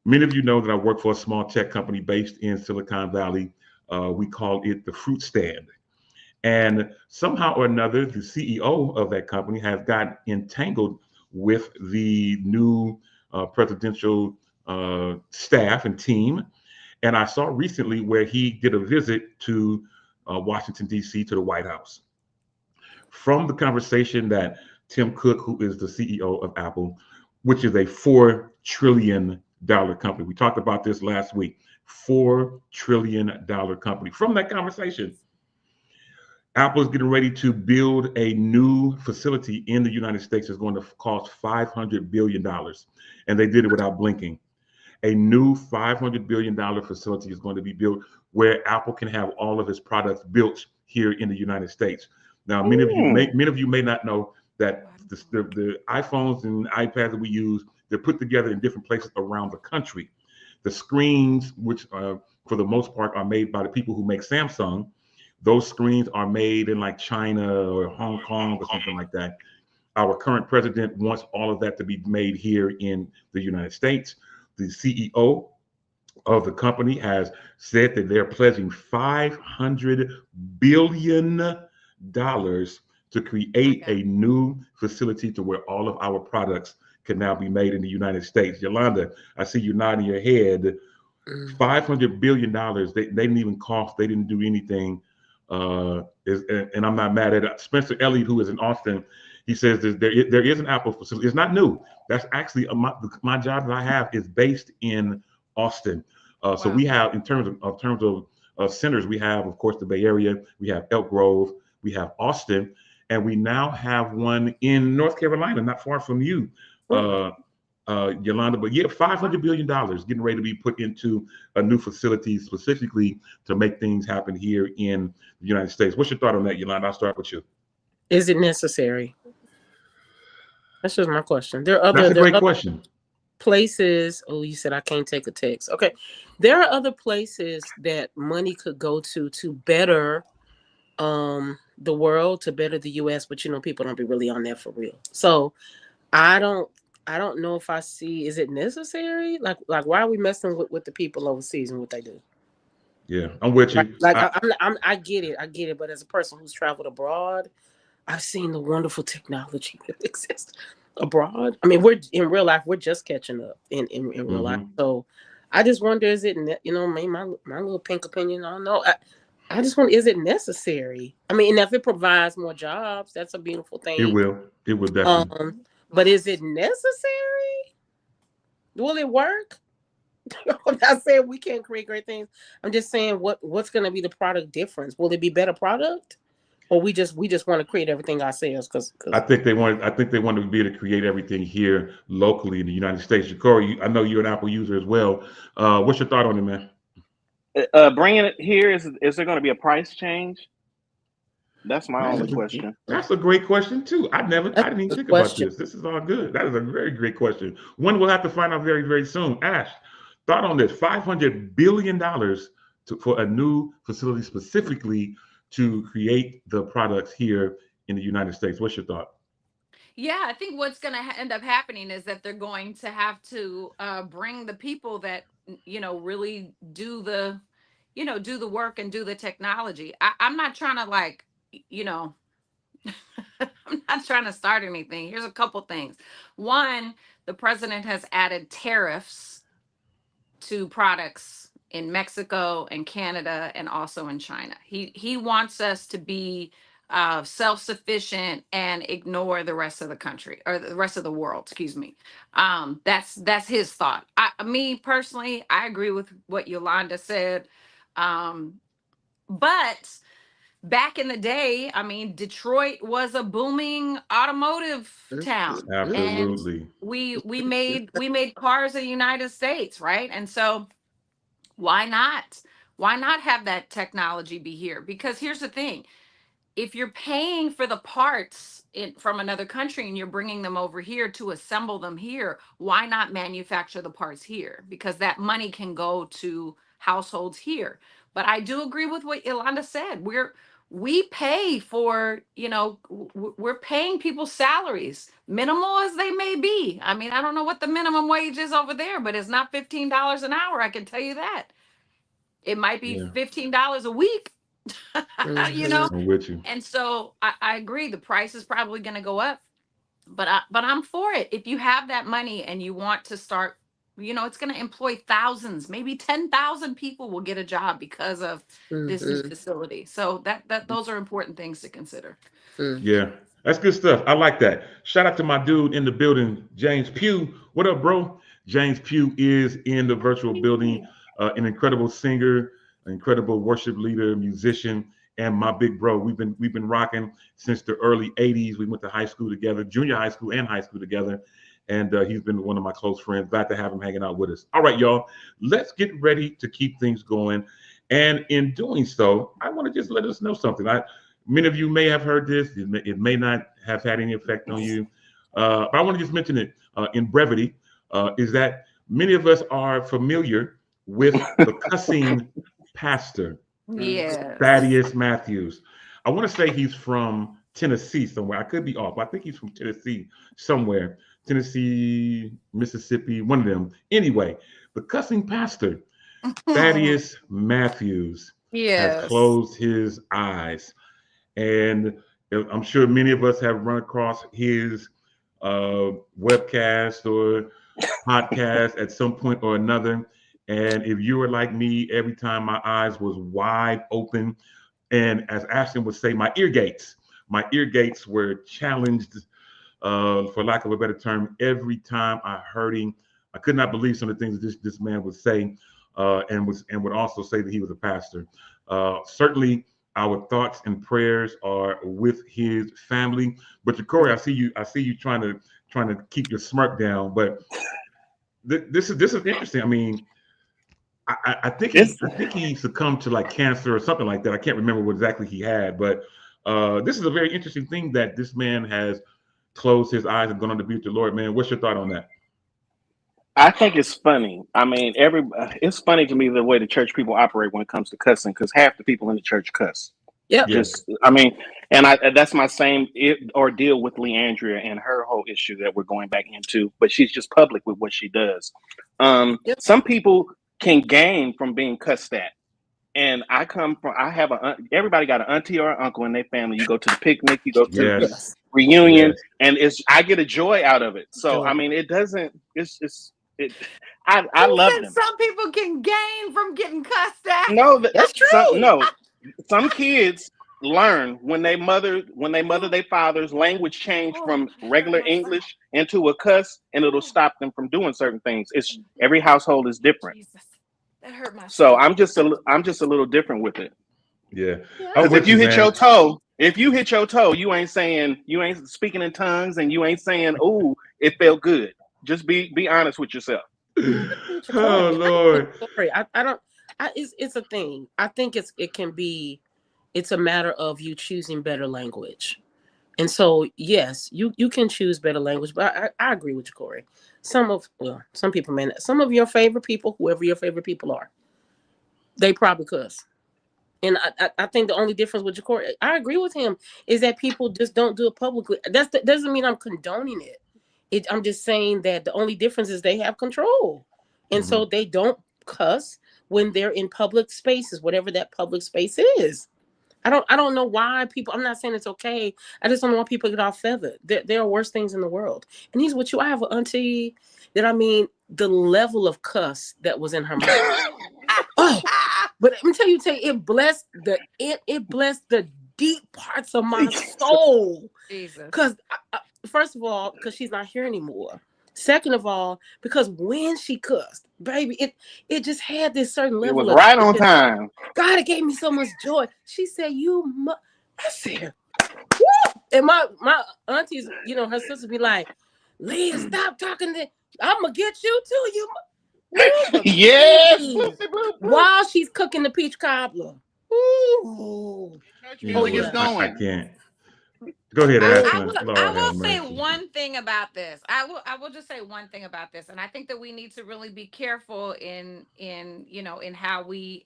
Many of you know that I work for a small tech company based in Silicon Valley. We call it the Fruit Stand. And somehow or another, the CEO of that company has got entangled with the new presidential staff and team. And I saw recently where he did a visit to Washington, D.C., to the White House. From the conversation that Tim Cook, who is the CEO of Apple, which is a $4 trillion company, we talked about this last week, $4 trillion company. From that conversation, Apple is getting ready to build a new facility in the United States that's going to cost $500 billion. And they did it without blinking. A new $500 billion facility is going to be built where Apple can have all of its products built here in the United States. Now, Hmm. many of you may not know that Wow. the iPhones and iPads that we use, they're put together in different places around the country. The screens, which for the most part are made by the people who make Samsung, those screens are made in like China or Hong Kong or something like that. Our current president wants all of that to be made here in the United States. The CEO of the company has said that they're pledging $500 billion to My create God. a new facility to where all of our products can now be made in the United States. Yolanda, I see you nodding your head. mm, $500 billion. They didn't even cost. They didn't do anything. And I'm not mad at it. Spencer Elliott, who is in Austin, he says there is an Apple facility. It's not new. That's actually my job that I have is based in Austin. So Wow. we have in terms of centers, we have of course the Bay Area. We have Elk Grove. We have Austin, and we now have one in North Carolina, not far from you. mm. Uh, Yolanda. But yeah, Wow. $500 billion getting ready to be put into a new facility specifically to make things happen here in the United States. What's your thought on that, Yolanda? I'll start with you. Is it necessary? That's just my question. That's a There great are other question. places. Oh, you said I can't take a text. Okay, there are other places that money could go to better the world, to better the U.S. But people don't be really on that for real. So I don't I don't know if I see. Is it necessary? Like why are we messing with the people overseas and what they do? Yeah, I'm with Like you. like I get it. I get it. But as a person who's traveled abroad, I've seen the wonderful technology that exists abroad. I mean, we're in real life, we're just catching up in real life. Hmm. So I just wonder, is it, maybe my little pink opinion, I don't know. I just wonder, is it necessary? I mean, and if it provides more jobs, that's a beautiful It thing. will. It will definitely. Um, but is Lots. it necessary? Will it work? I'm not saying we can't create great things. I'm just saying what's going to be the product difference? Will it be better product, or we just want to create everything ourselves? Because I think they want to be able to create everything here locally in the United States. Corey, I know you're an Apple user as well. What's your thought on it, man? Bringing it here is there going to be a price change? That's my only Man, question. that's a great question too. I that's didn't even a good think about question. this. This is all good. That is a very great question. One we'll have to find out very, very soon. Ash, thought on this: $500 billion for a new facility specifically to create the products here in the United States. What's your thought? Yeah, I think what's going to end up happening is that they're going to have to bring the people that really do the work and do the technology. I'm not trying to like you know I'm not trying to start anything. Here's a couple things. One, the president has added tariffs to products in Mexico and Canada and also in China. He wants us to be self-sufficient and ignore the rest of the country or the rest of the world. Excuse me. That's his thought. Me personally, I agree with what Yolanda said. Um, but back in the day, I mean, Detroit was a booming automotive town, Mhm. and Absolutely. we made cars in the United States, right? And so why not? Why not have that technology be here? Because here's the thing, if you're paying for the parts from another country and you're bringing them over here to assemble them here, why not manufacture the parts here? Because that money can go to households here. But I do agree with what Yolanda said. We pay for, we're paying people's salaries, minimal as they may be. I mean, I don't know what the minimum wage is over there, but it's not $15 an hour. I can tell you that. It might be Yeah, $15 a week, you know? Mhm. I'm with you. And so I agree the price is probably going to go up, but I'm for it. If you have that money and you want to start, it's going to employ thousands, maybe 10,000 people will get a job because of this new Mhm. facility. So that those are important things to consider. Mhm. Yeah, that's good stuff. I like that. Shout out to my dude in the building, James Pugh. What up, bro? James Pugh is in the virtual building, an incredible singer, an incredible worship leader, musician, and my big bro. We've been rocking since the early '80s. We went to high school together, junior high school and high school together, and he's been one of my close friends. Glad to have him hanging out with us. All right, y'all, let's get ready to keep things going. And in doing so, I want to just let us know something. Many of you may have heard this. It may not have had any effect on you. But I want to just mention it in brevity, is that many of us are familiar with the cussing pastor, Mhm. Yes. Thaddeus Matthews. I want to say he's from Tennessee somewhere. I could be off. I think he's from Tennessee somewhere. Tennessee, Mississippi, one of them. Anyway, the cussing pastor, Thaddeus Matthews, has Yes. closed his eyes. And I'm sure many of us have run across his webcast or podcast at some point or another. And if you were like me, every time my eyes was wide open, and as Ashton would say, my ear gates were challenged, for lack of a better term, every time I heard him. I could not believe some of the things this man would say, and would also say that he was a pastor. Certainly, our thoughts and prayers are with his family. But Corey, I see you trying to keep your smirk down. But this is interesting. I mean, I think he It's I think he succumbed to like cancer or something like that. I can't remember what exactly he had, but this is a very interesting thing that this man has closed his eyes and gone on to be with the Lord. Man, what's your thought on that? I think it's funny. I mean, it's funny to me the way the church people operate when it comes to cussing because half the people in the church cuss. Yep. Yeah, Just, I mean, and that's my same ordeal with Leandria and her whole issue that we're going back into. But she's just public with what she does. Yep. Some people can gain from being cussed at. And I have everybody got an auntie or an uncle in their family. You go to the picnic, you go to the yes, Yes. reunion, yes. and I get a joy out of it. So Joy. I mean, it doesn't. It. I Who love said them. some people can gain from getting cussed at? No, That's true. some kids learn when they mother their father's language change Oh, from that hurt regular myself. English into a cuss, and it'll stop them from doing certain things. It's every household is different. Jesus, that hurt So myself. I'm just a little different with it. Yeah, Yeah, I I'm Because agree. with you, man. if you hit your toe, you ain't speaking in tongues, and you ain't saying, "Oh, it felt good." Just be honest with yourself. Yeah, I agree with you, Corey. Oh I agree Lord. with Corey. I don't. It's a thing. I think it can be. It's a matter of you choosing better language. And so, yes, you can choose better language, but I agree with you, Corey. Some people may not. Some of your favorite people, whoever your favorite people are, they probably cuss. And I think the only difference with Jacory, I agree with him, is that people just don't do it publicly. That doesn't mean I'm condoning it. I'm just saying that the only difference is they have control, and Mhm. so they don't cuss when they're in public spaces, whatever that public space is. I don't know why people. I'm not saying it's okay. I just don't know why people get off feathered. There are worse things in the world. And he's with you. I have an auntie that, I mean, the level of cuss that was in her mouth. Oh, but let me tell you, it blessed the deep parts of my soul. Jesus. Cause first of all, because she's not here anymore. Second of all, because when she cussed, baby, it just had this certain It level was of right on tenderness. time. God, it gave me so much joy. She said, I said, woo! And my aunties, her sisters be like, Leah, stop talking to, I'm gonna get you too. Woo, but Yes. baby, Boopsie boop boop. while she's cooking the peach cobbler. Ooh. Church Yeah, Oh music is yeah. I going. can't. Go ahead, Oh, Ashlyn. I Lord have will say mercy. one thing about this. I will just say one thing about this, and I think that we need to really be careful in how we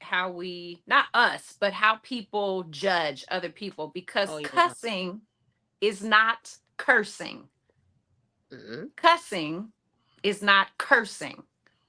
not us, but how people judge other people, oh because yeah. cussing is not cursing. Mhm. Cussing is not cursing.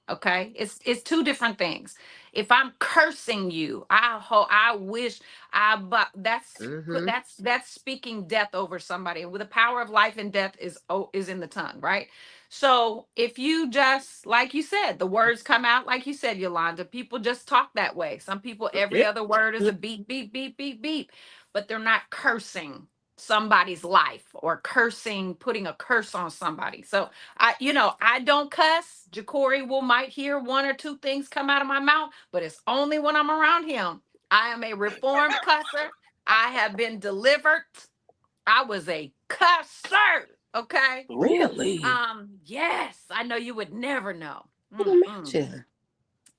Okay, it's two different things. If I'm cursing you, I wish I but Mhm. that's speaking death over somebody. With the power of life and death is in the tongue, right? So if you just, like you said, the words come out like you said, Yolanda, people just talk that way. Some people, every Yep. other word is a beep, beep, beep, beep, beep, but they're not cursing somebody's life or cursing, putting a curse on somebody. So I don't cuss. Jacory will might hear one or two things come out of my mouth, but it's only when I'm around him. I am a reformed cusser. I have been delivered. I was a cusser. Okay. Really? Yes, I know you would never know. Can you Mm-mm. imagine?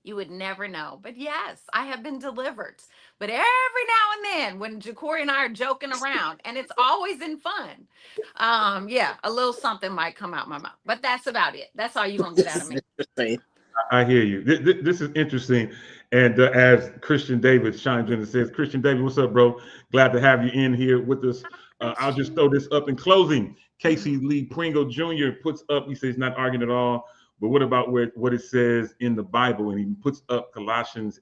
You would never know. But yes, I have been delivered. But every now and then, when Jacory and I are joking around, and it's always in fun, yeah, a little something might come out my mouth. But that's about it. That's all you're gonna get This out of is me. interesting. I hear you. This is interesting. And as Christian David chimes in and says, Christian David, what's up, bro? Glad to have you in here with us. I'll just throw this up in closing. Casey Lee Pringle Jr. puts up, he says, not arguing at all. But what about what it says in the Bible? And he puts up Colossians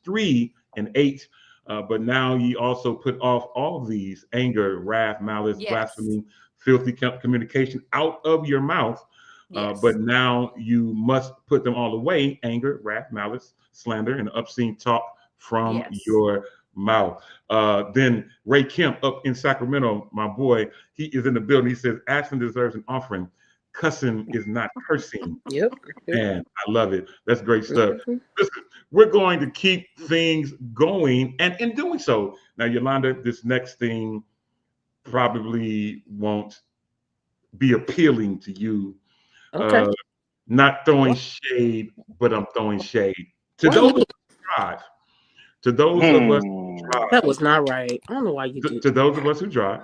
3 and 8. But now ye also put off all these anger, wrath, malice, Yes. blasphemy, filthy communication out of your mouth, but Yes. now you must put them all away: anger, wrath, malice, slander, and obscene talk from Yes. your mouth. Then Ray Kemp up in Sacramento, my boy, he is in the building. He says, Ashton deserves an offering. Cussing is not cursing. Yep. Yep. Man, I love it. That's great stuff. Mhm. Listen, we're going to keep things going, and in doing so, now, Yolanda, this next thing probably won't be appealing to you. Okay. Uh, Not throwing Why, shade, but I'm throwing shade to why those me? who drive. To those of us who Hmm. That drive. was not right. I don't know why you To, do. to those of us who drive,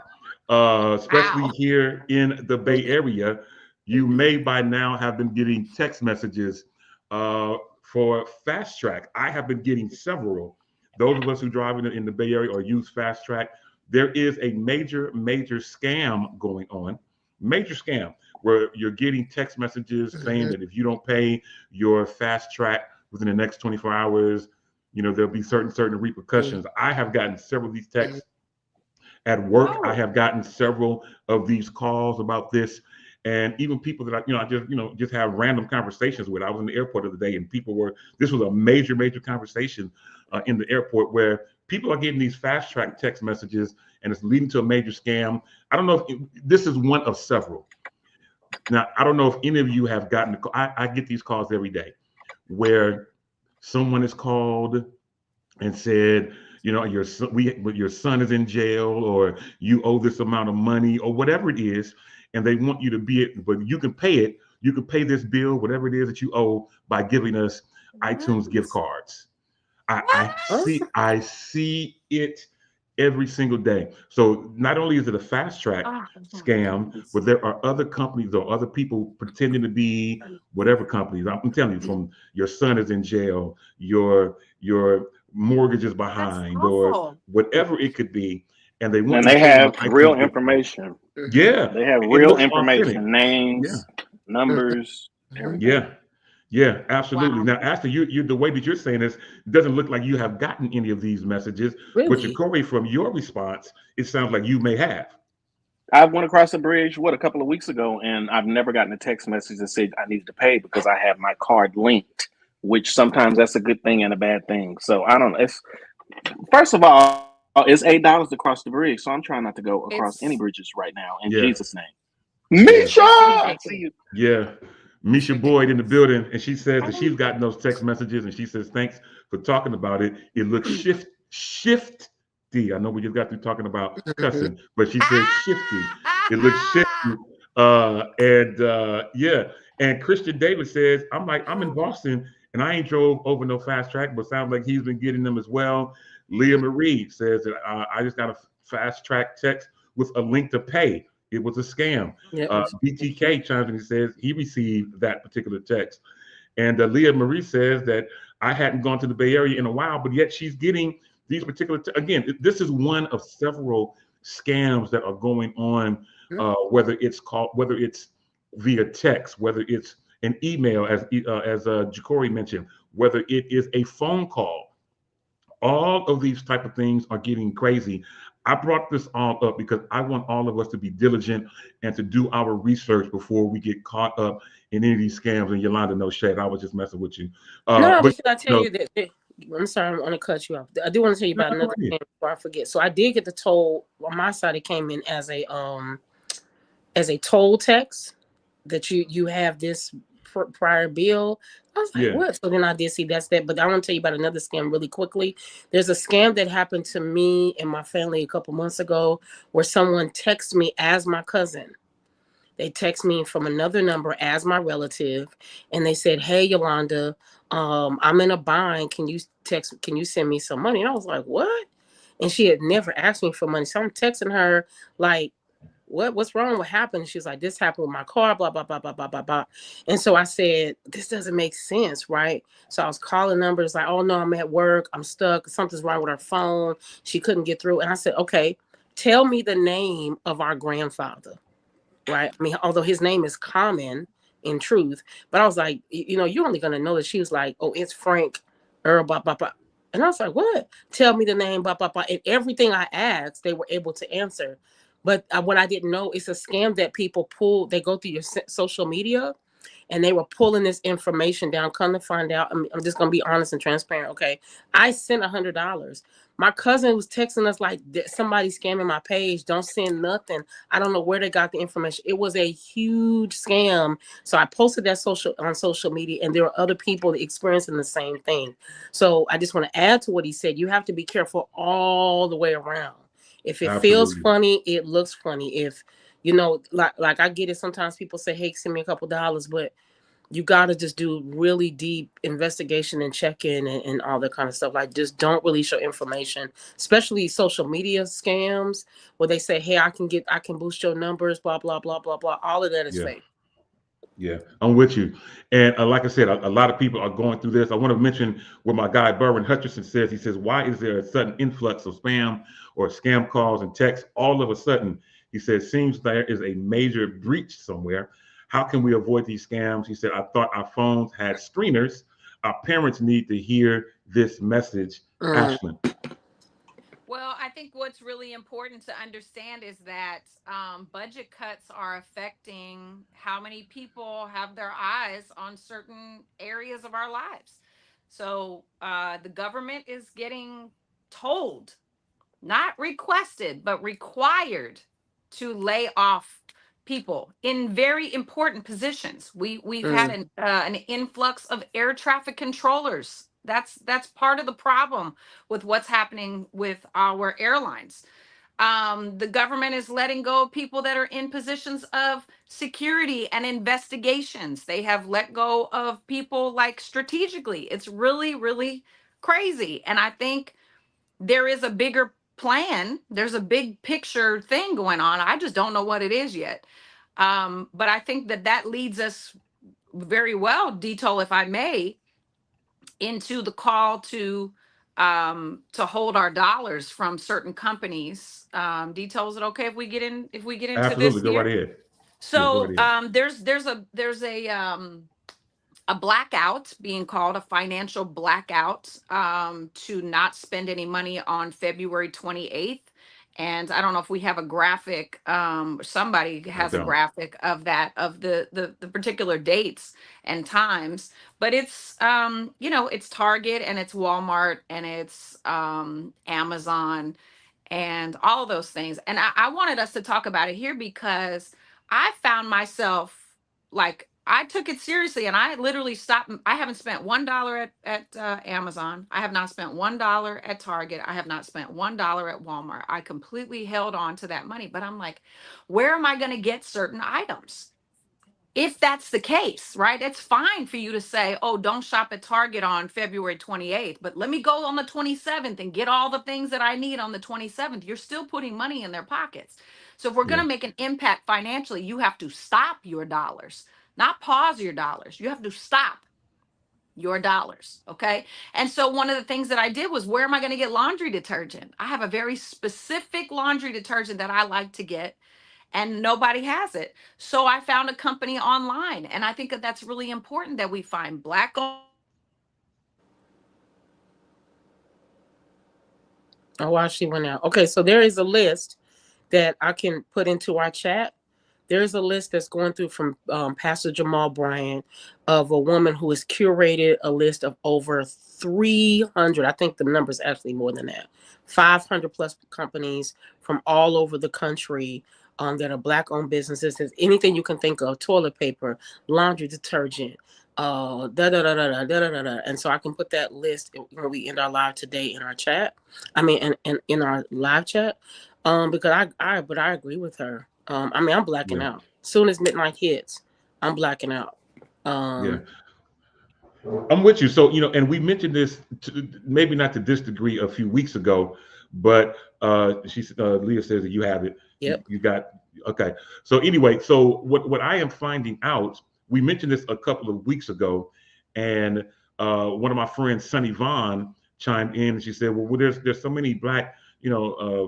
especially Ow. here in the Bay Area, you may by now have been getting text messages for Fast Track. I have been getting several. Those of us who drive in the Bay Area or use Fast Track, there is a major scam going on. Major scam where you're getting text messages saying Mhm. that if you don't pay your Fast Track within the next 24 hours, there'll be certain repercussions. I have gotten several of these Mhm. texts at work. I Oh. have gotten several of these calls about this, and even people that I just have random conversations with. I was in the airport the other day, and people were. This was a major conversation in the airport where people are getting these fast track text messages, and it's leading to a major scam. I don't know if this is one of several. Now, I don't know if any of you have gotten. I get these calls every day, where someone is called and said, your son is in jail, or you owe this amount of money, or whatever it is, and they want you to be it, but you can pay it. You can pay this bill, whatever it is that you owe, by giving us What? iTunes gift cards. I, I What? Oh, see I see it every single day. So not only is it a fast track Oh my scam, goodness. but there are other companies or other people pretending to be whatever companies. I'm telling you, from your son is in jail, your mortgages That's behind or awful. whatever it could be, and they want And you to they pay them a have high real prepaid fee. information. Mhm. Yeah, They have it real looks authentic. information, Yeah, names, Mhm. numbers, Mhm. everything. yeah, yeah, absolutely. Wow. Now, after you, the way that you're saying this, it doesn't look like you have gotten any of these messages, but Really? Jacory, from your response, it sounds like you may have. I went across the bridge a couple of weeks ago, and I've never gotten a text message that said I needed to pay because I have my card linked. Which sometimes that's a good thing and a bad thing. So I don't know. It's first of all, it's $8 to cross the bridge. So I'm trying not to go across any It's bridges right now in Yeah, Jesus' name. yeah. Misha, it's I see you. ridiculous. Yeah. It's Misha Boyd in the ridiculous. building, and she says that she's Um, gotten those text messages, and she says thanks for talking about it. It looks shifty. I know we just got through talking about Mhm. cussing, but she says shifty. It looks shifty. And yeah. And Christian David says, I'm like, I'm in Boston, and I ain't drove over no fast track, but sounds like he's been getting them as well. Leah Marie says that I just got a fast track text with a link to pay. It was a scam. Yeah, it was. BTK chimes in and says he received that particular text. And Leah Marie says that I hadn't gone to the Bay Area in a while, but yet she's getting these particular. Again, this is one of several scams that are going on. Mhm. Whether it's via text, whether it's an email, as Jacory mentioned, whether it is a phone call, all of these type of things are getting crazy. I brought this all up because I want all of us to be diligent and to do our research before we get caught up in any of these scams. And Yolanda, no shade, I was just messing with you. No, But but should I tell no, you that? I'm sorry, I'm going to cut you off. I do want to tell you no, about go another ahead. thing before I forget. So I did get the toll on my side. It came in as a toll text that you have this prior bill. I was like, Yeah, what? So then I did see that's that. But I want to tell you about another scam really quickly. There's a scam that happened to me and my family a couple months ago where someone texted me as my cousin. They text me from another number as my relative, and they said, "Hey, Yolanda, I'm in a bind. Can you send me some money?" And I was like, "What?" And she had never asked me for money, so I'm texting her like, what's wrong? What happened? She was like, this happened with my car, blah, blah, blah, blah, blah, blah, blah. And so I said, this doesn't make sense, right? So I was calling numbers like, oh no, I'm at work, I'm stuck, something's wrong with her phone. She couldn't get through. And I said, okay, tell me the name of our grandfather, right? I mean, although his name is common in truth, but I was like, you're only gonna know that. She was like, oh, it's Frank, blah, blah, blah. And I was like, what? Tell me the name, blah, blah, blah. And everything I asked, they were able to answer. But what I didn't know, it's a scam that people pull. They go through your social media and they were pulling this information down. Come to find out, I'm just gonna be honest and transparent. Okay, I sent $100. My cousin was texting us like, somebody scamming my page. Don't send nothing. I don't know where they got the information. It was a huge scam. So I posted that on social media, and there were other people experiencing the same thing. So I just want to add to what he said. You have to be careful all the way around. If it feels absolutely. funny, it looks funny. If like I get it. Sometimes people say, "Hey, send me a couple dollars," but you got to just do really deep investigation and check in and all that kind of stuff. Like, just don't release your information, especially social media scams where they say, hey, I can boost your numbers, blah, blah, blah, blah, blah. All of that is Yeah. fake. Yeah, I'm with you. And like I said, a lot of people are going through this. I want to mention what my guy Burwin Hutcherson says. He says, why is there a sudden influx of spam or scam calls and texts all of a sudden? He says, seems there is a major breach somewhere. How can we avoid these scams? He said, I thought our phones had screeners. Our parents need to hear this message. Mm, Ashland. Well, I think what's really important to understand is that budget cuts are affecting how many people have their eyes on certain areas of our lives. So the government is getting told, not requested, but required to lay off people in very important positions. We've had mm, an influx of air traffic controllers. That's part of the problem with what's happening with our airlines. The government is letting go of people that are in positions of security and investigations. They have let go of people like strategically. It's really, really crazy. And I think there is a bigger plan. There's a big picture thing going on. I just don't know what it is yet. But I think that leads us very well, Dito, if I may, into the call to to hold our dollars from certain companies. Details, it okay if we get in, if we get into Absolutely. this Go right here? ahead. Yeah, go right So ahead. there's a blackout being called, a financial blackout, to not spend any money on February 28th. And I don't know if we have a graphic, somebody I has a don't. graphic of that, of the particular dates and times. But it's, it's Target and it's Walmart and it's Amazon and all those things. And I wanted us to talk about it here because I found myself, like, I took it seriously and I literally stopped. I haven't spent $1 at Amazon. I have not spent $1 at Target. I have not spent $1 at Walmart. I completely held on to that money. But I'm like, where am I going to get certain items? If that's the case, right? It's fine for you to say, oh, don't shop at Target on February 28th, but let me go on the 27th and get all the things that I need on the 27th. You're still putting money in their pockets. So if we're going Yeah. to make an impact financially, you have to stop your dollars, not pause your dollars. You have to stop your dollars. Okay. And so one of the things that I did was, where am I going to get laundry detergent? I have a very specific laundry detergent that I like to get, and nobody has it. So I found a company online, and I think that that's really important that we find black owned businesses, Oh, wow, she went out. Okay, so there is a list that I can put into our chat. There's a list that's going through from Pastor Jamal Bryant of a woman who has curated a list of over 300. I think the number is actually more than that. 500 plus companies from all over the country that are black owned businesses. There's anything you can think of: toilet paper, laundry detergent, da da da da da da da da. And so I can put that list when we end our live today in our chat. I mean, in our live chat, because but I agree with her. I mean, I'm blacking Yeah. out. Soon as midnight hits, I'm blacking out. Yeah. Um, I'm with you. So, and we mentioned this, maybe not to this degree a few weeks ago, but Leah says that you have it. yep. You got, okay. So anyway, so what I am finding out, we mentioned this a couple of weeks ago, and one of my friends, Sunny Vaughn, chimed in and she said, well, there's so many black,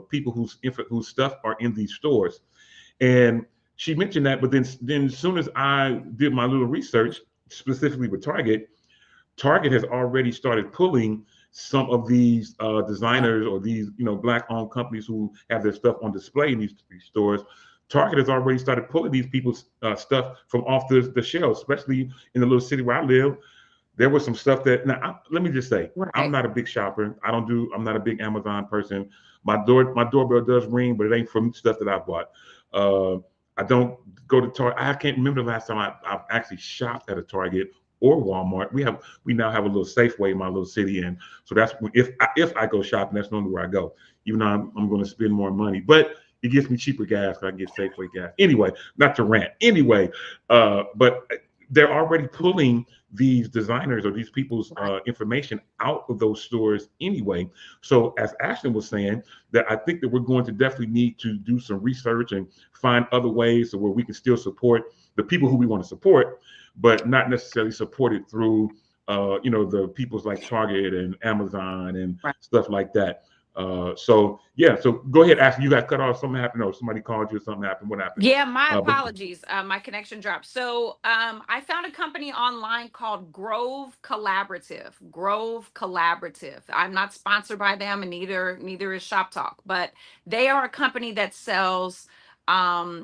people whose stuff are in these stores. And she mentioned that, but then as soon as I did my little research, specifically with Target has already started pulling some of these designers or these black-owned companies who have their stuff on display in these stores. Target has already started pulling these people's stuff from off the shelves, especially in the little city where I live. There was some stuff that now let me just say, I'm right. not a big shopper. I'm not a big Amazon person. My doorbell does ring, but it ain't from stuff that I bought. Uh, I don't go to Target. I can't remember the last time I've actually shopped at a Target or Walmart. We now have a little Safeway in my little city, and so that's if I go shopping, that's normally where I go. Even though I'm going to spend more money, but it gives me cheaper gas because I get Safeway gas. Anyway, not to rant. Anyway, but they're already pulling these designers or these people's Right. information out of those stores anyway. So as Ashton was saying, that I think that we're going to definitely need to do some research and find other ways so where we can still support the people who we want to support, but not necessarily support it through the people's like Target and Amazon and Right. stuff like that. So yeah, so go ahead, Ashton. You got cut off. Something happened, or somebody called you. Or something happened. What happened? Yeah, my But apologies. My connection dropped. So I found a company online called Grove Collaborative. Grove Collaborative. I'm not sponsored by them, and neither is Shoptalk, but they are a company that sells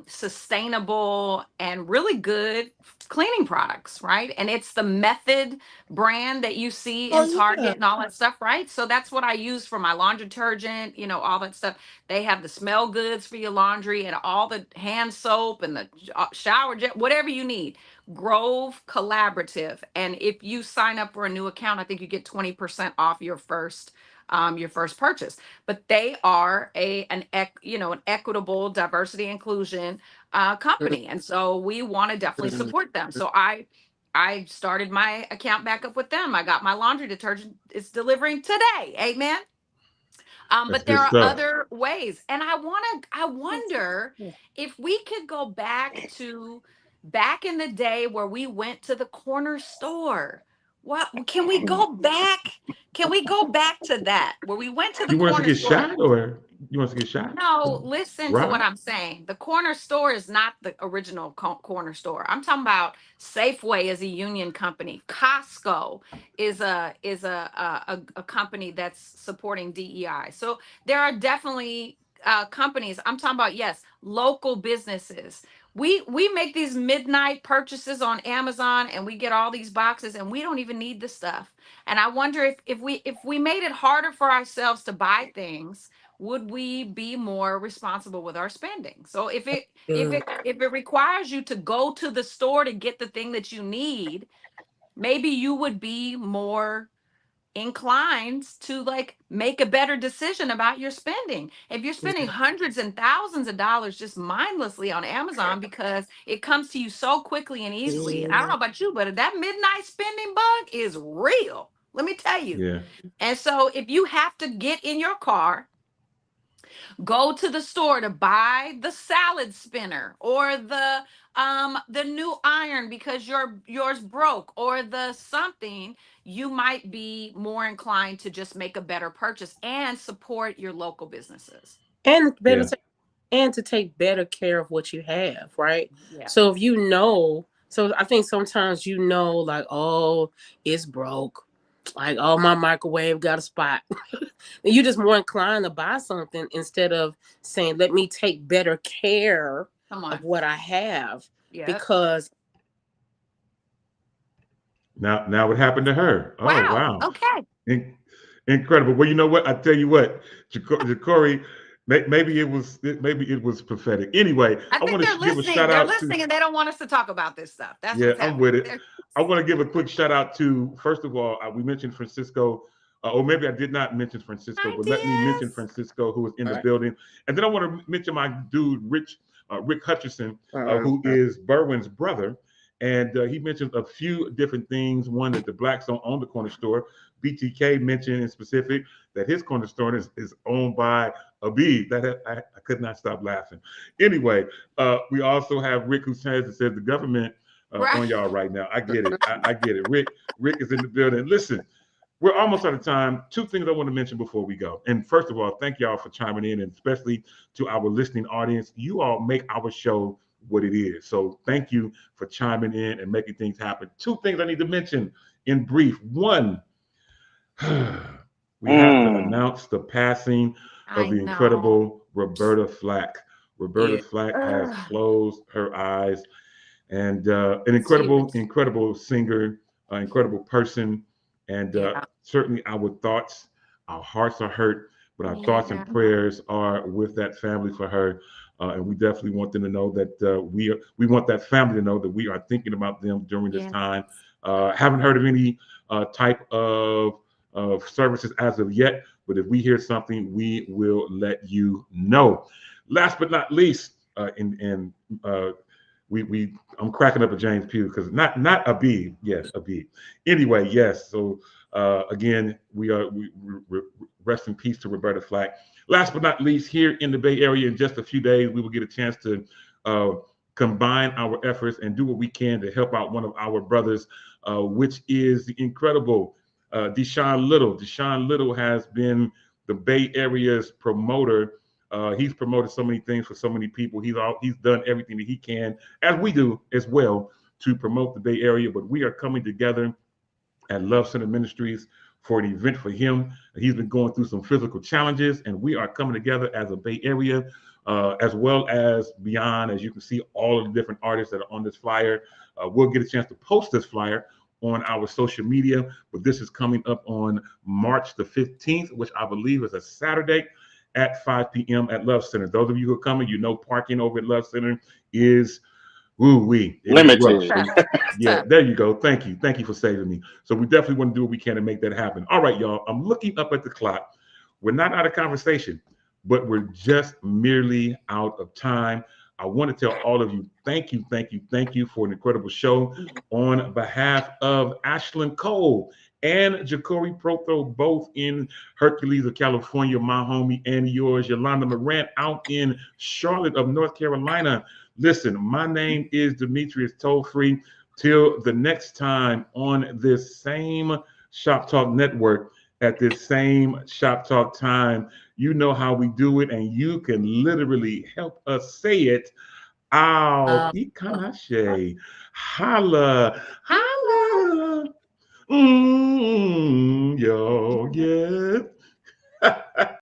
sustainable and really good cleaning products, right? And it's the Method brand that you see in Oh yeah. Target and all that stuff, right? So that's what I use for my laundry detergent, all that stuff. They have the smell goods for your laundry and all the hand soap and the shower jet, whatever you need. Grove Collaborative. And if you sign up for a new account, I think you get 20% off your first purchase. But they are an equitable diversity inclusion company. And so we want to definitely Mhm. support them. So I started my account back up with them. I got my laundry detergent. It's delivering today. Amen. that's But good there are stuff. other ways. And I wonder if we could go back to back in the day where we went to the corner store. What can we go back? Can we go back to that where we went to the You want us to corner get store? shot, or you want us to get shot? No, listen to what Right? I'm saying. The corner store is not the original corner store. I'm talking about Safeway is a union company. Costco is a company that's supporting DEI. So there are definitely companies. I'm talking about, yes, local businesses. We make these midnight purchases on Amazon and we get all these boxes and we don't even need the stuff. And I wonder if we made it harder for ourselves to buy things, would we be more responsible with our spending? So if it if Good. it if it requires you to go to the store to get the thing that you need, maybe you would be more inclined to like make a better decision about your spending. If you're spending hundreds and thousands of dollars just mindlessly on Amazon because it comes to you so quickly and easily, and I don't Yeah. know about you, but that midnight spending bug is real. Let me tell you. Yeah. And so if you have to get in your car, go to the store to buy the salad spinner or the new iron because yours broke or the something, you might be more inclined to just make a better purchase and support your local businesses. And better Yeah. to, and to take better care of what you have, right? Yeah. So if you know, so I think sometimes like, oh, it's broke. Like, oh, my microwave got a spot. You just more inclined to buy something instead of saying, let me take better care Come of on. what I have. Yep. Because Now what happened to her? Oh Wow. wow. Okay. In- Incredible. Well, you know what? I tell you what, Ja'Cory, maybe it was prophetic. Anyway, I I think want they're to give a listening. shout They're out to. listening and they don't want us to talk about this stuff. That's Yeah, what's I'm with happening. it. I want to give a quick shout out to, first of all, we mentioned Francisco, or maybe I did not mention Francisco, Hi, but let me mention Diaz. Francisco, who is in all the right. building. And then I want to mention my dude, Rick Hutcherson, who is Berwin's brother. And he mentioned a few different things. One, that the blacks don't own the corner store. BTK mentioned in specific that his corner store is owned by Abid. I could not stop laughing. Anyway, we also have Rick, who says the government Right. on y'all right now. I get it. I get it. Rick is in the building. Listen, we're almost out of time. Two things I want to mention before we go. And first of all, thank y'all for chiming in, and especially to our listening audience. You all make our show what it is. So thank you for chiming in and making things happen. Two things I need to mention in brief. One, we have to Mm. announce the passing of I the know. incredible Roberta Flack. Roberta Yeah. Flack has Ugh. closed her eyes, and an She incredible, was, incredible singer, incredible person, and yeah. certainly our thoughts, our hearts are hurt, but our thoughts and Yeah. prayers are with that family for her, and we definitely want them to know that we want that family to know that we are thinking about them during this Yeah. time. Haven't heard of any type of services as of yet, but if we hear something, we will let you know. Last but not least, in we I'm cracking up at James Pugh because not a B, yes, a B. Anyway, yes. So again, we rest in peace to Roberta Flack. Last but not least, here in the Bay Area, in just a few days, we will get a chance to uh, combine our efforts and do what we can to help out one of our brothers, which is the incredible Deshaun Little. Deshaun Little has been the Bay Area's promoter. He's promoted so many things for so many people. He's done everything that he can, as we do as well, to promote the Bay Area. But we are coming together at Love Center Ministries for an event for him. He's been going through some physical challenges, and we are coming together as a Bay Area, as well as beyond. As you can see, all of the different artists that are on this flyer. We'll get a chance to post this flyer on our social media, but this is coming up on March the 15th, which I believe is a Saturday at 5 p.m. at Love Center. Those of you who are coming, you know parking over at Love Center is woo-wee. It is rough. Limited. So Tough. yeah, Tough. there you go. Thank you. Thank you for saving me. So we definitely want to do what we can to make that happen. All right, y'all. I'm looking up at the clock. We're not out of conversation, but we're just merely out of time. I want to tell all of you, thank you, thank you, thank you for an incredible show. On behalf of Ashlyn Cole and Ja'Cory Protho, both in Hercules of California, my homie, and yours, Yolanda Morant, out in Charlotte of North Carolina. Listen, my name is Demetrius, toll free Till the next time on this same Shop Talk network at this same Shop Talk time, you know how we do it, and you can literally help us say it out. Uh, Ikanache. Holla. Holla. Holla. Yo, yeah.